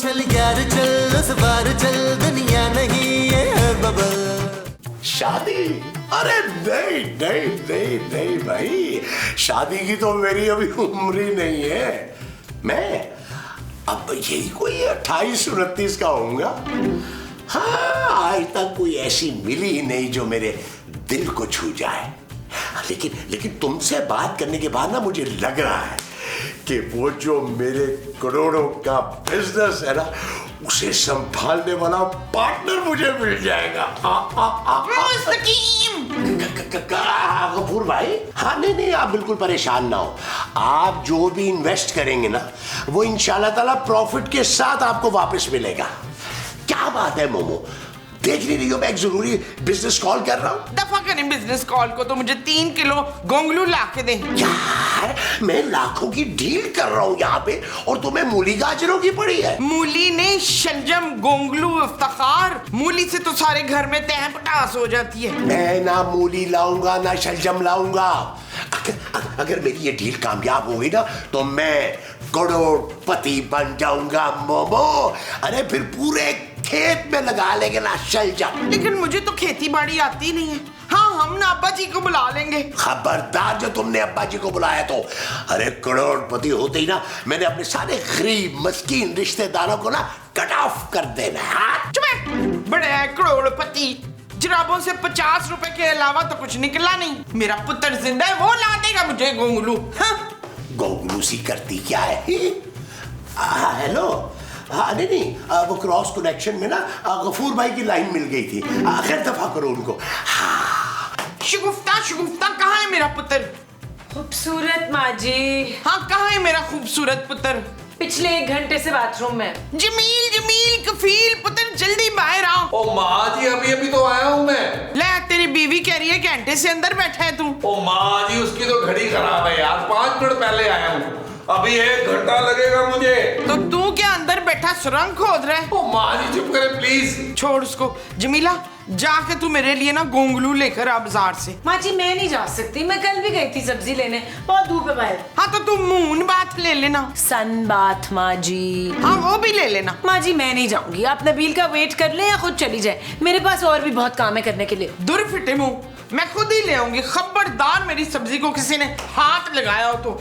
चल यार चल उस बार चल दुनिया नहीं ये है बबल। शादी? अरे नहीं नहीं नहीं नहीं भाई, शादी की तो मेरी अभी उम्र ही नहीं है। मैं अब यही कोई 28-29 का होऊंगा। हाँ, आज तक कोई ऐसी मिली ही नहीं जो मेरे दिल को छू जाए। लेकिन तुमसे बात करने के बाद ना मुझे लग रहा है कि वो जो मेरे करोड़ों का बिजनेस है ना, उसे संभालने वाला पार्टनर मुझे मिल जाएगा। गफूर भाई, हाँ नहीं आप बिल्कुल परेशान ना हो। आप जो भी इन्वेस्ट करेंगे ना, वो इंशाल्लाह ताला प्रॉफिट के साथ आपको वापस मिलेगा। क्या बात है मोमो, देख नहीं रही हो मैं एक जरूरी बिजनेस कॉल कर रहा हूँ। दफा करें बिजनेस कॉल को, तो मुझे 3 किलो गोंगलू ला के दे। यार मैं लाखों की डील कर रहा हूँ यहाँ पे, और तुम्हें मूली गाजरों की पड़ी है। मूली ने शलजम गोंगलू इफ्तार, मूली से तो सारे घर में तह पटास हो जाती है। मैं ना मूली लाऊंगा ना शलजम लाऊंगा। अगर मेरी ये डील कामयाब होगी ना, तो मैं करोड़पति बन जाऊंगा मोमो। अरे फिर पूरे खेत में लगा लेंगे ना शलजम। लेकिन मुझे तो खेती बाड़ी आती नहीं है। हाँ, हम ना अब्बा जी को बुला लेंगे। खबरदार जो तुमने अब्बा जी को बुलाया तो। अरे करोड़पति होते ही ना मैंने अपने सारे गरीब मस्कीन रिश्तेदारों को ना कट ऑफ कर देना। बड़े करोड़पति, जराबों से 50 रुपए के अलावा तो कुछ निकला नहीं। मेरा पुत्र जिंदा है, वो ला देगा मुझे गोंगलू। हाँ? गोंगलू सी करती क्या है? हेलो, हाँ नहीं वो क्रॉस कनेक्शन में ना गफूर भाई की लाइन मिल गई थी। खैर दफा करो उनको। शुगुफ्ता कहाँ है मेरा पुत्र? खूबसूरत माँ जी। हाँ, कहाँ है मेरा खूबसूरत पुत्र? पिछले 1 घंटे से बाथरूम में। जमील कफील पुत्र, जल्दी बाहर आओ। ओ माँ जी, अभी तो आया हूँ मैं। ले, तेरी बीवी कह रही है घंटे से अंदर बैठा है तू। ओ माँ जी, उसकी तो घड़ी खराब है यार, 5 मिनट पहले आया हूँ, अभी 1 घंटा लगेगा मुझे। तो तू क्या अंदर बैठा सुरंग खोद रहा है? ओ माँ जी चुप करे प्लीज। छोड़ उसको। जमीला, जाके तू मेरे लिए ना गोंगलू लेकर आ बाजार से। माँ जी मैं नहीं जा सकती, मैं कल भी गई थी सब्जी लेने, बहुत धूप है बाहर। हाँ तो तू मून बाथ ले लेना। सन बाथ माँ जी। हाँ वो भी ले लेना। माँ जी मैं नहीं जाऊंगी, आप नबील का वेट कर ले या खुद चली जाए, मेरे पास और भी बहुत काम है करने के लिए। दूर फिटे मुंह, मैं खुद ही ले आऊंगी। खबरदार मेरी सब्जी को किसी ने हाथ लगाया हो तो।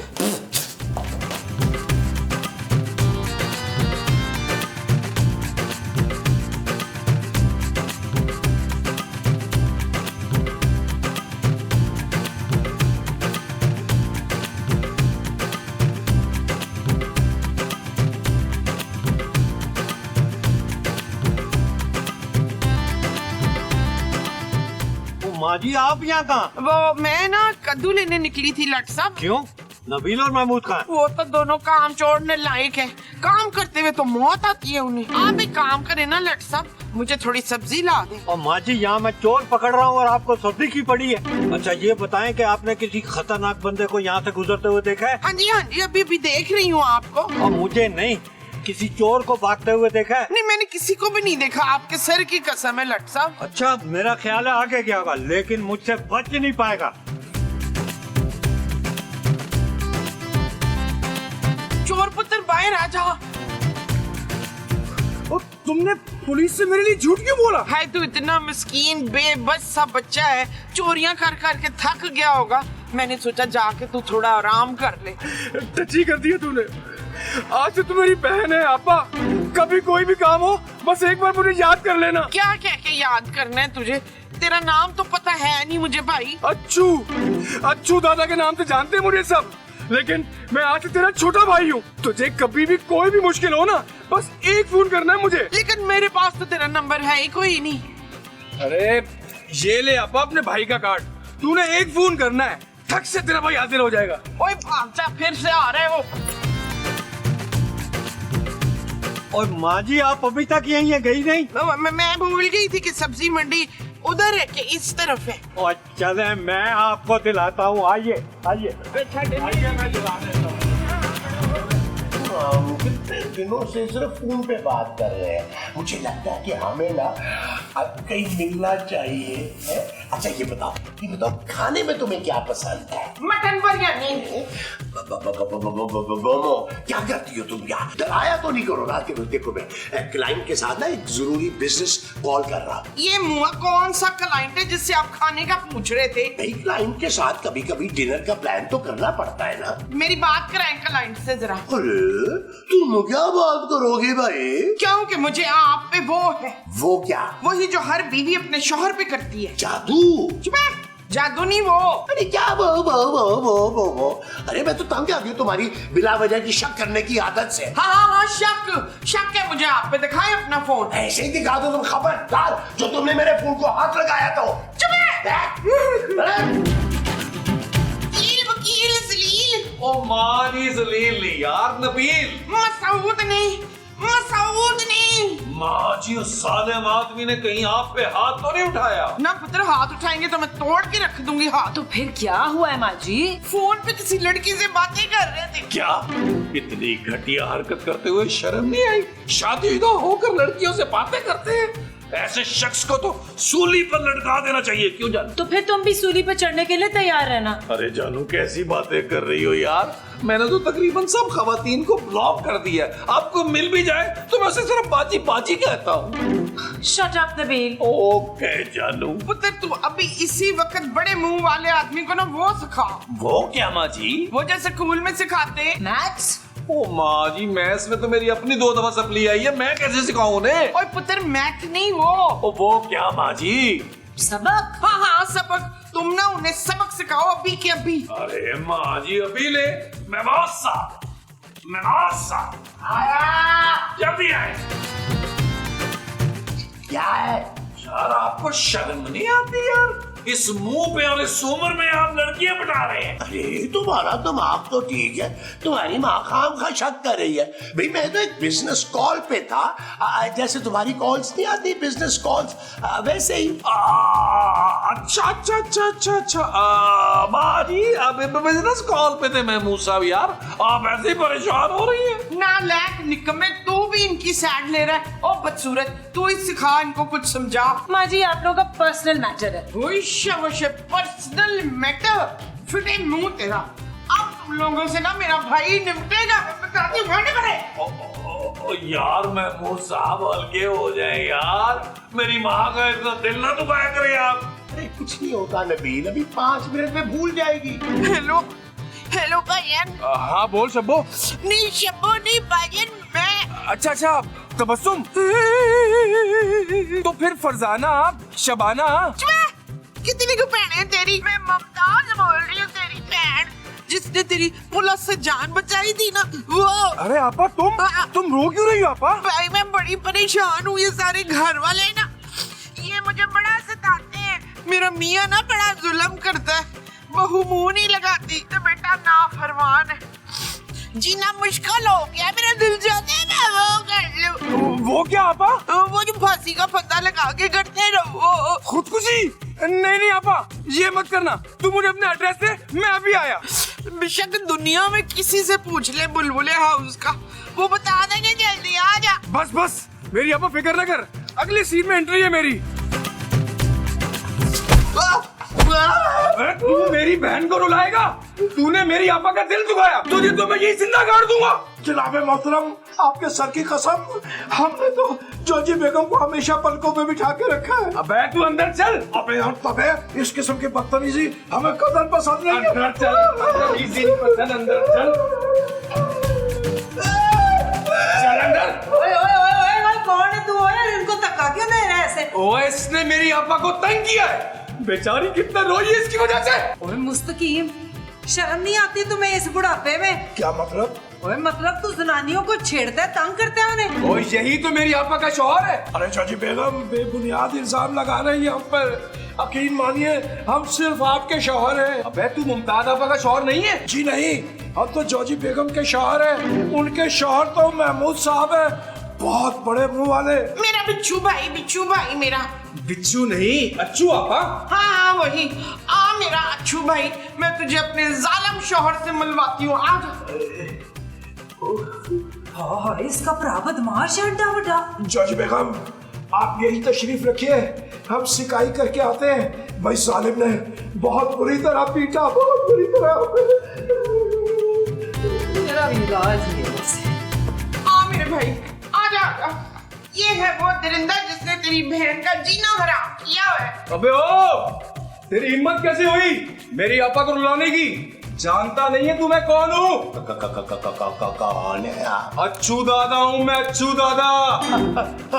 माँ जी आप यहाँ कहाँ? वो मैं ना कद्दू लेने निकली थी लट साहब। क्यों? नबील और महमूद कहाँ? वो तो दोनों काम छोड़ने लायक है, काम करते हुए तो मौत आती है उन्हें। आप एक काम करें ना लट साहब, मुझे थोड़ी सब्जी ला दे। और माँ जी यहाँ मैं चोर पकड़ रहा हूँ और आपको सब्जी की पड़ी है। अच्छा ये बताएं कि आपने किसी खतरनाक बंदे को यहाँ से गुजरते हुए देखा है? हाँ जी अभी देख रही हूँ आपको। और मुझे नहीं, किसी चोर को भागते हुए देखा है? नहीं मैंने किसी को भी नहीं देखा, आपके सर की कसम है लट साहब। अच्छा मेरा ख्याल है आगे क्या होगा, लेकिन मुझसे बच नहीं पाएगा। चोर पुत्र बाहर आ जा। तुमने पुलिस से मेरे लिए झूठ क्यों बोला? है तू इतना मिस्कीन बेबस सा बच्चा है, चोरियां कर कर के थक गया होगा। मैंने सोचा जाके तू थोड़ा आराम कर ले। टची कर दिया तूने। आज से तू मेरी बहन है आपा, कभी कोई भी काम हो बस एक बार मुझे याद कर लेना। क्या कह के याद करना है तुझे? तेरा नाम तो पता है नहीं मुझे भाई। अच्छू दादा के नाम से जानते हैं मुझे सब, लेकिन मैं आज से तेरा छोटा भाई हूँ। तुझे कभी भी कोई भी मुश्किल हो ना, बस एक फोन करना है मुझे। लेकिन मेरे पास तो तेरा नंबर है ही कोई नहीं। अरे ये ले आपा अपने भाई का कार्ड, तूने एक फोन करना है, ठक से तेरा भाई हाजिर हो जाएगा। ओए भाग जा, फिर से आ रहा है वो। और माँ जी आप अभी तक यहीं है, गई नहीं? मैं भूल गई थी कि सब्जी मंडी उधर है कि इस तरफ है। और चले मैं आपको दिलाता हूँ, आइए आइए आइए, मैं दिला देता हूँ। हम कितने दिनों से सिर्फ फोन पे बात कर रहे हैं। मुझे लगता है कि हमें ना अब कहीं मिलना चाहिए है? अच्छा ये बताओ खाने में तुम्हें क्या पसंद है? मटन बिरयानी। बोमो क्या करती हो तुम यार? डराया तो नहीं करो ना कि देखो मैं क्लाइंट के साथ ना एक जरूरी बिजनेस कॉल कर रहा हूँ। ये मुआ कौन सा क्लाइंट है जिससे आप खाने का पूछ रहे थे? भाई क्लाइंट के साथ कभी कभी डिनर का प्लान तो करना पड़ता है ना। मेरी बात कराएं क्लाइंट से जरा। अरे तुम क्या बात करोगे भाई? क्योंकि मुझे आप पे वो है। वो क्या? वही जो हर बीवी अपने शौहर पे करती है। जादू? चुप है, जादू नहीं वो। अरे क्या वो अरे मैं तो तंग आ गई तुम्हारी बिला वजह की शक करने की आदत से। हाँ शक है मुझे आप पे। दिखाएं अपना फोन। ऐसे ही दिखा दो तुम, खबरदार जो तुमने मेरे फोन को हाथ लगाया तो। चुप है। वकील जलील। ओ मानी जलील नहीं यार, नबील। मसूद नहीं। माँ जी उस सालिम आदमी ने कहीं आप पे हाथ तो नहीं उठाया? ना पुत्र, हाथ उठाएंगे तो मैं तोड़ के रख दूंगी हाथ। तो फिर क्या हुआ है माँ जी? फोन पे किसी लड़की से बातें कर रहे थे। क्या इतनी घटिया हरकत करते हुए शर्म नहीं आई? शादीशुदा होकर लड़कियों से बातें करते हैं? ऐसे शख्स को तो सूली पर लटका देना चाहिए। क्यों जानू? तो फिर तुम भी सूली पर चढ़ने के लिए तैयार रहना। अरे जानू कैसी बातें कर रही हो यार? मैंने तो तकरीबन सब खवातीन को ब्लॉक कर दिया है। आपको मिल भी जाए तो मैं उसे सिर्फ बाजी कहता हूँ। Shut up Nabeel. ओके जानू। पुत्र तू अभी इसी वक्त बड़े मुंह वाले आदमी को ना वो सिखा। वो क्या माँ जी? वो जैसे स्कूल में सिखाते मैथ्स। ओ माँ जी मैथ्स में तो मेरी अपनी 2 दफा सप्ली आई है, मैं कैसे सिखाऊं उन्हें? और पुत्र मैथ नहीं वो। ओ वो क्या माँ जी? सबक। हाँ सबक। तुम ना उन्हें सबक सिखाओ अभी के अभी। अरे माँ जी अभी ले। मैं जल्दी आए। क्या है यार आपको शर्म नहीं आती यार? इस मुंह पे और इस उम्र में आप लड़कियां बता रहे हैं? अरे तुम्हारा दिमाग तो ठीक है, तुम्हारी माँ खाम खा शक कर रही है। भाई मैं तो एक बिजनेस कॉल पे था, जैसे तुम्हारी कॉल्स नहीं आती बिजनेस कॉल्स, वैसे ही। अच्छा माँ जी अब बिजनेस कॉल पे थे महमूद साहब। यार आप ऐसे ही परेशान हो रही है। नालायक निकम्मे, तू भी इनकी साइड ले रहा है। ओ बदसूरत, तू ही सिखा इनको, कुछ समझा। माँ जी आप लोगों का पर्सनल मैटर है। Personal matter. फिटे मुंह तेरा। अब तुम लोगों से ना मेरा भाई निपटेगा। मैं बताती हूँ। यार महमूद साहब हल्के हो जाए यार, मेरी माँ का इतना दिल ना दुखाया करे आप। अरे कुछ नहीं होता नबील, अभी 5 मिनट में भूल जाएगी। हेलो भाईयन। हाँ बोल शब्बो। नहीं शब्बो नहीं भाईयन, मैं। अच्छा तबस्सुम। तो फिर फरजाना, शबाना। कितनी को बहन है तेरी? मैं ममताज बोल रही हूँ, तेरी बहन जिसने तेरी पुलिस से जान बचाई थी ना, वो। अरे आपा तुम रो क्यों रही हो आपा? भाई मैं बड़ी परेशान हूँ। ये सारे घर वाले ना, ये मुझे बड़ा सताते हैं। मेरा मियाँ ना बड़ा जुल्म करता है, बहू मुंह नहीं लगाती। तो बेटा नाफरमान है, जीना मुश्किल हो गया। मेरा दिल चाहता है मैं वो कर लूं। वो क्या आपा? वो जो फांसी का फंदा लगा के करते रहो। खुदकुशी? नहीं आपा ये मत करना। तू मुझे अपने एड्रेस दे, मैं अभी आया। बेशक दुनिया में किसी से पूछ ले बुलबुले हाउस का, वो बता देंगे। जल्दी आ जा। बस मेरी आपा फिक्र न कर, अगली सीन में एंट्री है मेरी। तू मेरी बहन को रुलाएगा? तूने मेरी आपा का दिल दुखाया, तुझे तो मैं यही जिंदा गाड़ दूंगा। जनाबे मोहतरम, आपके सर की कसम, हमने तो जॉजी बेगम को हमेशा पलकों में बिठा के रखा है। अबे तू अंदर चल। अबे और तबे इस किस्म की बदतमीजी हमें कदर पसंद नहीं है। अंदर चल, अंदर चल। चल अंदर। कौन है तू? इनको धक्का क्यों दे रहा है ऐसे? ओए इसने मेरी आपा को तंग किया है, बेचारी कितना रोई है इसकी वजह से। ओए मुस्तकीम, शर्म नहीं आती तुम्हें इस बुढ़ापे में? क्या मतलब? ओए मतलब तू जनानियों को छेड़ता है, तंग करता है उन्हें। ओए यही तो मेरी आपा का शौहर है। अरे जॉजी बेगम बेबुनियाद इल्जाम लगा रही है हम पर। यकीन मानिए हम सिर्फ आपके शौहर हैं। अबे तू मुमताज आपा का शौहर नहीं है? जी नहीं, हम तो जॉजी बेगम के शौहर हैं। उनके शौहर तो महमूद साहब हैं, बहुत बड़े मुंह वाले। मेरा बिच्छू भाई मेरा। बिच्छू नहीं, अच्छू आपा। हाँ वही। आ मेरा अच्छू भाई, मैं तुझे अपने जालिम शौहर से मिलवाती हूँ। आ हाँ इसका भरा बदमाश है एड्डा वड्डा। जज बेगम आप यही तशरीफ रखिए, हम शिकाई करके आते हैं। भाई सालिम ने बहुत बुरी तरह पीटा, बहुत बुरी तरह। मेरा इलाज ही है उससे। आ मेरे भाई आजा आजा, ये है वो दरिंदा जिसने तेरी बहन का जीना हराम किया है। अबे ओ, तेरी हिम्मत कैसे हुई मेरी आपा को रुलाने की? जानता नहीं है तू मैं कौन हूँ? कौन है आप? अच्छू दादा हूँ मैं, अच्छू दादा।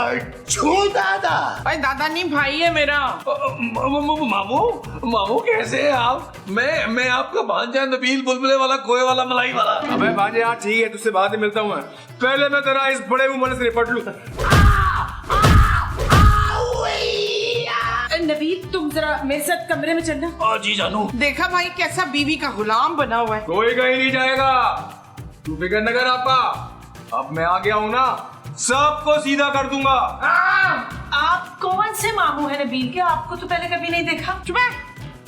अच्छू दादा? भाई दादा नहीं, भाई है मेरा। मामू मामू कैसे हैं आप? मैं आपका भांजा नबील बुलबुले वाला, खोए वाला, मलाई वाला। अबे भांजे यार ठीक है, तुझसे बाद में मिलता हूँ मैं। पहले मैं तेरा इस बड़े मुंह से निपट लूं। नबील तुम जरा मेरे साथ कमरे में चलना। जी जानू। देखा भाई कैसा बीवी का गुलाम बना हुआ है। कोई कहीं नहीं जाएगा, तू फिक्र न कर आपा। अब मैं आ गया हूँ ना, सबको सीधा कर दूंगा। आप कौन से मामू हैं नबील के? आपको तो पहले कभी नहीं देखा। चुप है।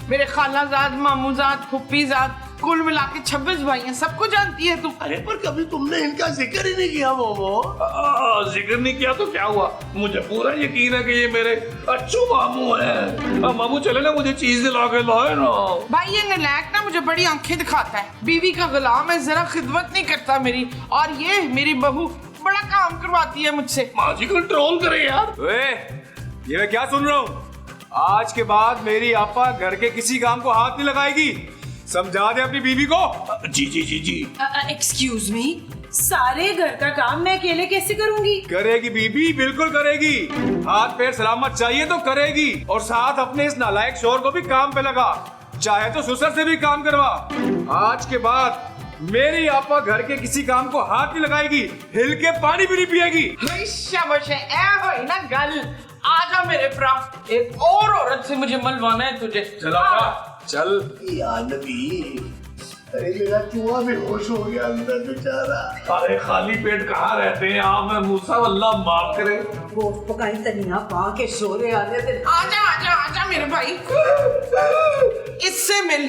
मेरे खालाजाद, मामूजाद, फुप्पीजाद, कुल मिला के 26 भाई हैं, सबको जानती है तू। अरे पर कभी तुमने इनका जिक्र ही नहीं किया मोमो। जिक्र नहीं किया तो क्या हुआ, मुझे पूरा यकीन है कि ये मेरे अच्छू मामू हैं। मामू चले ना, मुझे चीज दिला के लाए ना। भाई ये नलायक ना मुझे बड़ी आंखें दिखाता है, बीवी का गुलाम है, जरा खिदमत नहीं करता मेरी। और ये मेरी बहू बड़ा काम करवाती है मुझसे। माँ जी कंट्रोल करे यार। ये मैं क्या सुन रहा हूँ? आज के बाद मेरी आपा घर के किसी काम को हाथ नहीं लगाएगी, समझा दे अपनी बीवी को। जी जी जी जी। एक्सक्यूज मी, सारे घर का काम मैं अकेले कैसे करूंगी? करेगी बीबी, बिल्कुल करेगी। हाथ पैर सलामत चाहिए तो करेगी, और साथ अपने इस नालायक शोहर को भी काम पे लगा, चाहे तो ससुर से भी काम करवा। आज के बाद मेरी आपा घर के किसी काम को हाथ नहीं लगाएगी, हिल के पानी भी नहीं पिएगी। शाबाश है, ऐ होई ना गल। आजा मेरे भरा, एक और औरत से मुझे मिलवाना है तुझे। चल आपा चल। यार नबी, अरे मेरा चूहा बेहोश हो गया अंदर बेचारा। अरे खाली पेट कहाँ रहते हैं आप? मैं मूसा अल्लाह माफ करे। गोश्त पकाई धनिया पा के शोरे आ गए। आजा आजा आजा मेरे भाई, इससे मिल।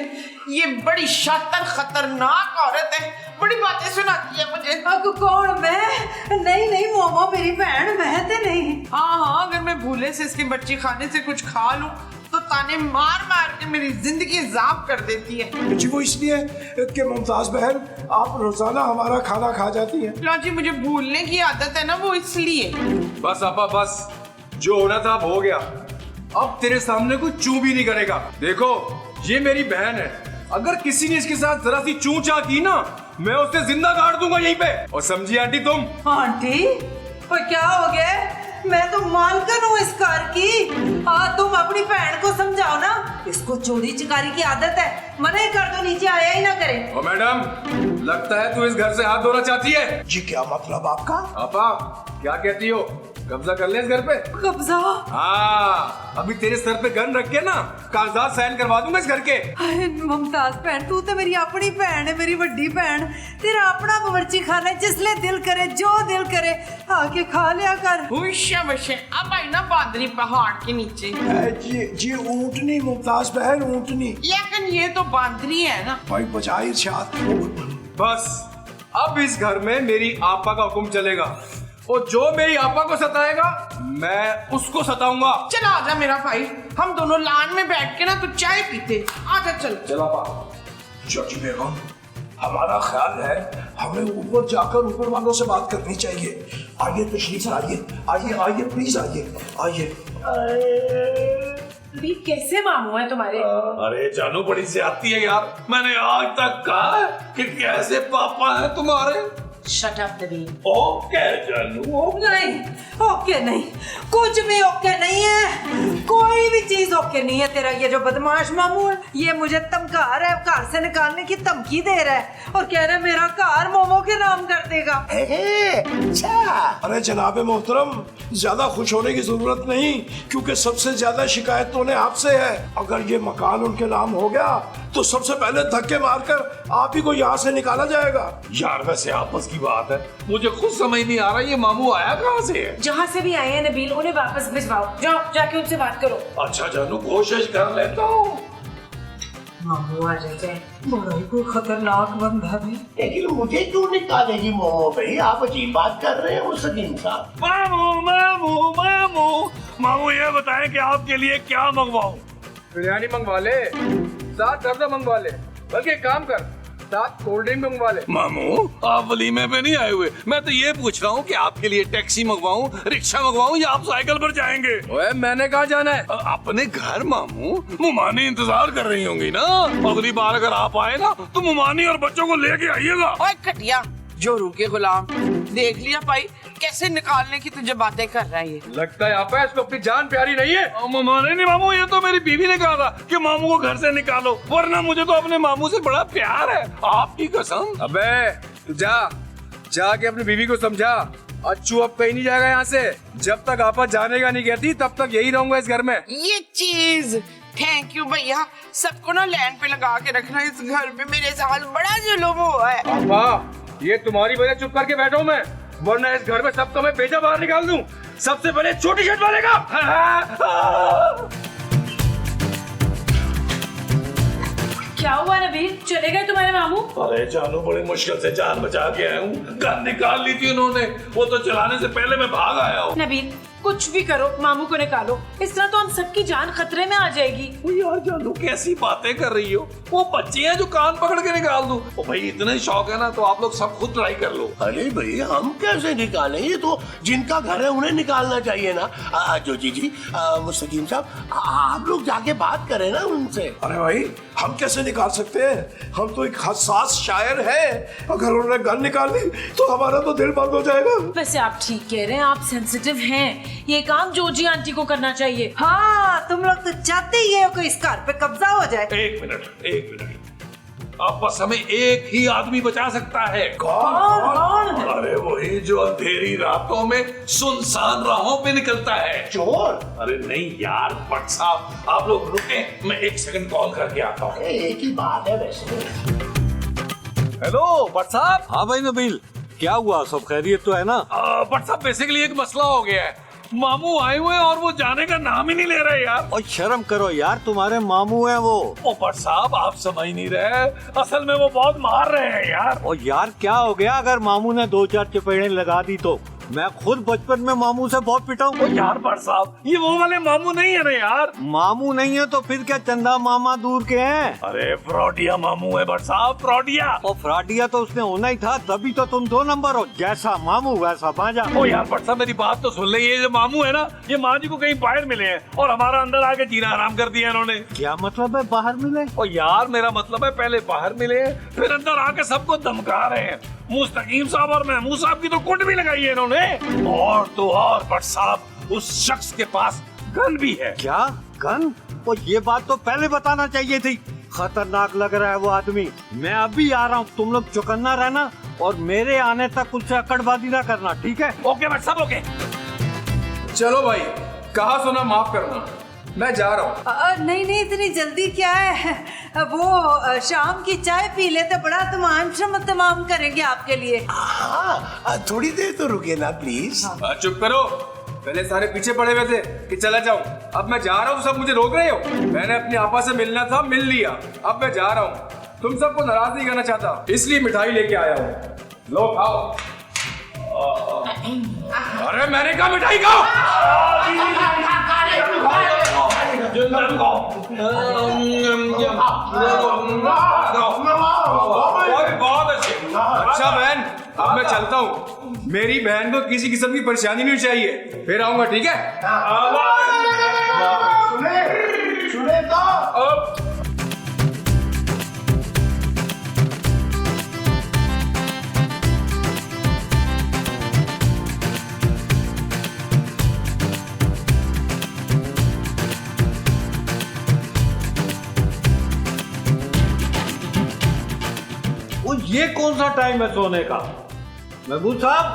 ये बड़ी शातिर खतरनाक औरत है, बड़ी बातें सुनाती है मुझे। कौन मैं? नहीं नहीं मोमो मेरी बहन, मैं तो नहीं। हाँ, अगर मैं भूले से इसके बच्ची खाने से कुछ खा लूं तो ताने मार मार के मेरी जिंदगी जाब कर देती है। जी वो इसलिए कि मुमताज बहन आप रोजाना हमारा खाना खा जाती हैं। लो जी, मुझे भूलने की आदत है ना, वो इसलिए। बस आपा बस, जो होना था अब हो गया। अब तेरे सामने कोई चू भी नहीं करेगा। देखो ये मेरी बहन है, अगर किसी ने इसके साथ जरा सी चू चा की ना, मैं उसे जिंदा गाड़ दूंगा यहीं पे। और समझी आंटी तुम? आंटी और क्या हो गया? मैं तो मालकन हूँ इस घर की। तुम अपनी बहन को समझाओ ना, इसको चोरी चिकारी की आदत है, मना ही कर दो, नीचे आया ही ना करे। ओ मैडम, लगता है तू इस घर से हाथ धोना चाहती है। जी क्या मतलब आपका? आपा क्या कहती हो, कब्जा कर ले इस घर पे? कब्जा? हाँ, अभी तेरे सर पे गन रख के ना कागजात साइन करवा दूंगा इस घर के। मुमताज बहन, तू तो मेरी अपनी बहन है, मेरी बड़ी बहन। तेरा अपना बावर्ची खाना है, जिसले दिल करे, जो दिल करे आके खा लिया कर। शाबाश है। अब आई ना बांदरी पहाड़ के नीचे। जी ऊँटनी मुमताज बहन, ऊँटनी। लेकिन ये तो बांदरी है ना। भाई बजाय इरशाद। बस अब इस घर में मेरी आपा का हुक्म चलेगा, और जो मेरी आपा को सताएगा मैं उसको सताऊंगा। चला आजा मेरा भाई, हम दोनों लान में बैठ के ना तो चाय पीते। आजा चल। चला पा। चाची बेगम, हमारा ख्याल है हमें ऊपर जाकर ऊपर वालों से बात करनी चाहिए। आइए तशरीफ लाइए, आइए आइए प्लीज आइए आइए। भी कैसे मामू है तुम्हारे? अरे जानू बड़ी ज्यादती है यार, मैंने आज तक कहा है कि कैसे पापा है तुम्हारे। Shut up Nabeel. ओके जानू, नहीं ओके नहीं, कुछ भी ओके नहीं है, कोई भी चीज ओके नहीं है। तेरा ये जो बदमाश मामू है, ये मुझे धमका रहा है, घर से निकालने की धमकी दे रहा है, और कह रहा है मेरा घर मोमो के नाम कर देगा। अच्छा। अरे जनाबे मोहतरम, ज्यादा खुश होने की जरूरत नहीं, क्योंकि सबसे ज्यादा शिकायत तो उन्हें आपसे है। अगर ये मकान उनके नाम हो गया तो सबसे पहले धक्के मारकर आप ही को यहाँ से निकाला जाएगा। यार वैसे आपस की बात है, मुझे खुद समझ नहीं आ रहा ये मामू आया कहाँ से है। जहाँ से भी आए हैं नबील, उन्हें वापस भिजवाओ। जाओ जाके उनसे बात करो। अच्छा जानू, कोशिश कर लेता हूँ। मामू आ जाए, बड़ा ही कोई खतरनाक बंदा है। लेकिन मुझे क्यों निकालेगी मोमो भाई? आप अजीब बात कर रहे हैं मुस्तकीम साहब। मामू मामू मामू मामू ये बताएं कि आपके लिए क्या मंगवाऊं? बिरयानी मंगवा ले, साथ दर्द मंगवा ले, बल्कि एक काम कर, साथ कोल्ड ड्रिंक मंगवा ले। मामू आप वलीमे पे नहीं आए हुए, मैं तो ये पूछ रहा हूँ कि आपके लिए टैक्सी मंगवाऊं, रिक्शा मंगवाऊं या आप साइकिल पर जाएंगे? ओए मैंने कहाँ जाना है? अपने घर मामू, मुमानी इंतजार कर रही होंगी ना। अगली बार अगर आप आए ना तो मुमानी और बच्चों को लेके आइएगा। ओए कटिया जोरू के गुलाम, देख लिया भाई कैसे निकालने की तुझे बातें कर रहा है ये। लगता है आप इसको अपनी जान प्यारी नहीं है। नहीं मामू, ये तो मेरी बीवी ने कहा था कि मामू को घर से निकालो, वरना मुझे तो अपने मामू से बड़ा प्यार है, आपकी कसम। अबे तू जाके अपनी बीवी को समझा, अच्छू अब कहीं नहीं जाएगा यहाँ से। जब तक आपा जाने का नहीं कहती तब तक यही रहूंगा इस घर में। ये चीज थैंक यू भैया, सबको ना लैंड पे लगा के रखना। इस घर में मेरे साथ बड़ा जुल्म हुआ है। आपा ये तुम्हारी वजह चुप करके बैठा हूँ मैं, वरना इस घर में सबको मैं बेजा बाहर निकाल दूं। सबसे पहले छोटी शर्ट वाले का। क्या हुआ नबील, चले गए तुम्हारे मामू? अरे जानू बड़ी मुश्किल से जान बचा के आया हूँ, गन निकाल ली थी उन्होंने, वो तो चलाने से पहले मैं भाग आया हूँ। नबील कुछ भी करो, मामू को निकालो, इस तरह तो हम सबकी जान खतरे में आ जाएगी। यार जानू कैसी बातें कर रही हो, वो बच्चे हैं जो कान पकड़ के निकाल दूं। ओ भाई इतना ही शौक है ना तो आप लोग सब खुद ट्राई कर लो। अरे भाई हम कैसे निकालें? ये तो जिनका घर है उन्हें निकालना चाहिए ना। जोजी जी, मुस्तकीम साहब, आप लोग जाके बात करें ना उनसे। अरे भाई हम कैसे निकाल सकते हैं? हम तो एक हसास शायर है, अगर उन्होंने गन निकाल ली तो हमारा तो दिल बंद हो जाएगा। वैसे आप ठीक कह रहे हैं, आप सेंसिटिव हैं, ये काम जोजी आंटी को करना चाहिए। हाँ तुम लोग तो चाहते ही है कोई इस घर पे कब्जा हो जाए। एक मिनट, अब बस हमें एक ही आदमी बचा सकता है। कौन? अरे वही जो अंधेरी रातों में सुनसान राहों पे निकलता है। चोर? अरे नहीं यार भट्ट साहब, आप लोग रुके, मैं एक सेकंड कॉल करके आता हूँ। एक ही बात है वैसे। हेलो भट्ट साहब। हाँ भाई नबील, क्या हुआ, सब खैरियत तो है ना? भट्ट साहब बेसिकली एक मसला हो गया है, मामू आए हुए हैं और वो जाने का नाम ही नहीं ले रहे यार। और शर्म करो यार, तुम्हारे मामू हैं वो। ओ भट्ट साहब आप समझ नहीं रहे, असल में वो बहुत मार रहे हैं यार। और यार क्या हो गया अगर मामू ने 2-4 चपेड़े लगा दी तो? मैं खुद बचपन में मामू से बहुत पिटा हूँ। यार भट्ट साहब ये वो वाले मामू नहीं है ना यार। मामू नहीं है तो फिर क्या चंदा मामा दूर के हैं? अरे फ्रॉडिया मामू है भट्ट साहब, फ्रॉडिया। और फ्रॉडिया तो उसने होना ही था, तभी तो तुम 2 नंबर हो, जैसा मामू वैसा बाजा। ओ यार भट्ट साहब मेरी बात तो सुन ले, ये जो मामू है ना, ये माँ जी को कहीं बाहर मिले हैं और हमारा अंदर आके जीना हराम कर दिया इन्होंने। क्या मतलब है बाहर मिले? ओ यार मेरा मतलब है पहले बाहर मिले फिर अंदर आके सबको धमका रहे हैं। मुस्तकीम साहब और महमूद साहब की तो कुट भी लगाई है इन्होंने। और तो और भट्ट साहब उस शख्स के पास गन भी है। क्या गन? और ये बात तो पहले बताना चाहिए थी। खतरनाक लग रहा है वो आदमी। मैं अभी आ रहा हूँ, तुम लोग चौकन्ना रहना और मेरे आने तक उससे अकड़बाजी ना करना, ठीक है? ओके भट्ट साहब ओके। चलो भाई, कहा सुना माफ करना, मैं जा रहा हूँ। नहीं इतनी जल्दी क्या है, वो शाम की चाय पी ले तो बड़ा तमाम करेंगे आपके लिए। हाँ थोड़ी देर तो रुके ना प्लीज। चुप करो, पहले सारे पीछे पड़े हुए थे कि चला जाऊं, अब मैं जा रहा हूँ, सब मुझे रोक रहे हो। मैंने अपनी आपा से मिलना था, मिल लिया, अब मैं जा रहा हूँ। तुम सबको नाराज नहीं करना चाहता, इसलिए मिठाई लेके आया हूँ, लो खाओ। अरे मैंने कहा मिठाई खाओ। बहुत अच्छा बहन, अब मैं चलता हूँ, मेरी बहन को किसी किस्म की परेशानी नहीं चाहिए, फिर आऊंगा, ठीक है? सुने तो ये कौन सा टाइम है सोने का? महबूब साहब,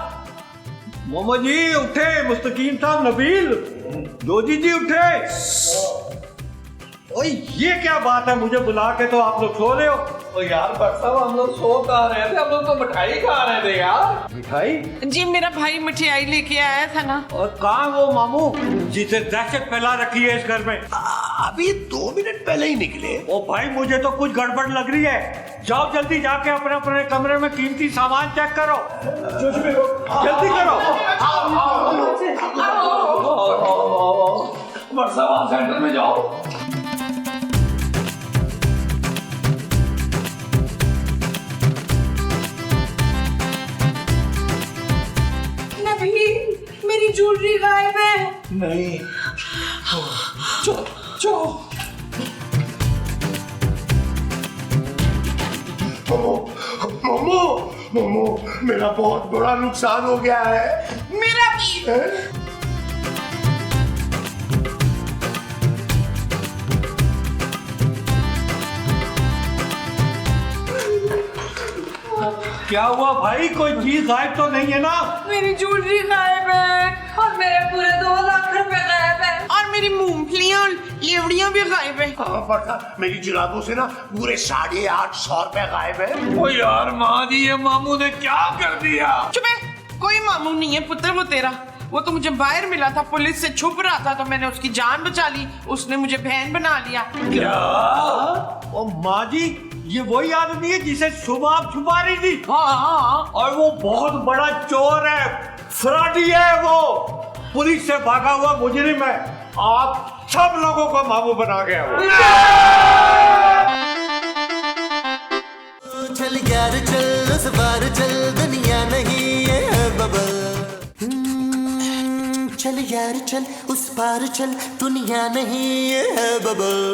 मोहम्मद जी उठे, मुस्तकीम साहब, नबील, जोजी जी उठे। ओए ये क्या बात है, मुझे बुला के तो आप लोग सो रहे हो? ओ यार भट्ट साहब हम लोग सो कहा रहे थे, हम लोग तो मिठाई खा रहे थे यार। मिठाई? जी मेरा भाई मिठाई लेके आया था ना। और कहाँ वो मामू जिसे दहशत फैला रखी है इस घर में? अभी 2 मिनट पहले ही निकले। ओ भाई मुझे तो कुछ गड़बड़ लग रही है। जाओ जल्दी जाके अपने अपने कमरे में कीमती सामान चेक करो। जल्दी करो। वर्षावान सेंटर में जाओ। नबील, मेरी ज्वेलरी गायब है। नहीं, चलो चलो। मोमो मोमो मेरा बहुत बड़ा नुकसान हो गया है। मेरा भी। क्या हुआ भाई, कोई चीज गायब तो नहीं है ना? मेरी ज्वेलरी गायब है और मेरे पूरे 2 लाख रुपए गायब है। और मेरी मूंगफलियां और लेवड़ियां भी गायब है। हाँ, मेरी जुराबों से ना पूरे 850 रुपए गायब है। ओ यार माँ जी, ये मामू ने क्या कर दिया? चुप है, कोई मामू नहीं है पुत्र वो तेरा। वो तो मुझे बाहर मिला था, पुलिस से छुप रहा था तो मैंने उसकी जान बचा ली। उसने मुझे बहन बना लिया। क्या? ओ माँ जी, ये वही आदमी है जिसे सुबह आप छुपा रही थी? हाँ। और वो बहुत बड़ा चोर है, फ्रॉडी है वो, पुलिस से भागा हुआ मुजरिम है। आप सब लोगों को मामू बना गया वो। चल यार चल उस बार चल, दुनिया नहीं है बबल। चल यार चल उस पार चल, दुनिया नहीं है बबल।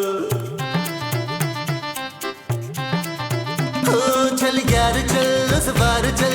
चल यार चल उस बार चल,